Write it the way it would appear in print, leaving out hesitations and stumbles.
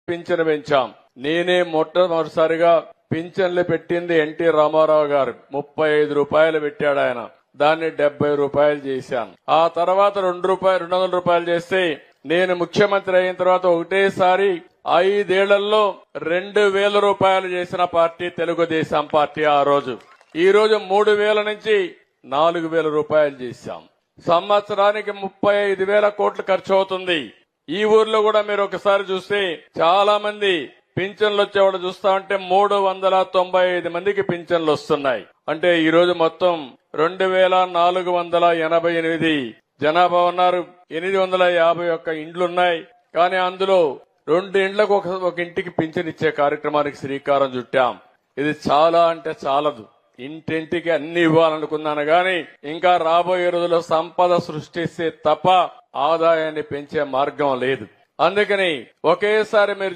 పింఛను పెంచాం. నేనే మొట్టమొదటిసారిగా పింఛన్లు పెట్టింది ఎన్టీ రామారావు గారు. 35 రూపాయలు పెట్టాడు ఆయన. దాన్ని 70 రూపాయలు చేశాను. ఆ తర్వాత 200 రూపాయలు చేస్తే నేను ముఖ్యమంత్రి అయిన తర్వాత ఒకటేసారి 5 ఏళ్లలో 2000 రూపాయలు చేసిన పార్టీ తెలుగుదేశం పార్టీ. ఆ రోజు ఈ రోజు 3000 నుంచి 4000 రూపాయలు చేశాం. సంవత్సరానికి 35,000 కోట్లు ఖర్చు అవుతుంది. ఈ ఊర్లో కూడా మీరు ఒకసారి చూస్తే చాలా మంది పింఛన్లు వచ్చేవాళ్ళు చూస్తా ఉంటే 395 మందికి పింఛన్లు వస్తున్నాయి. అంటే ఈ రోజు మొత్తం 2488 జనాభా ఉన్నారు. 851 ఇండ్లున్నాయి. కానీ అందులో 2 ఇండ్లకు ఒక ఇంటికి పింఛన్ ఇచ్చే కార్యక్రమానికి శ్రీకారం చుట్టాం. ఇది చాలా అంటే చాలదు. ఇంటింటికి అన్ని ఇవ్వాలనుకున్నాను గాని ఇంకా రాబోయే రోజుల్లో సంపద సృష్టిస్తే తప్ప ఆదాయాన్ని పెంచే మార్గం లేదు. అందుకని ఒకేసారి మీరు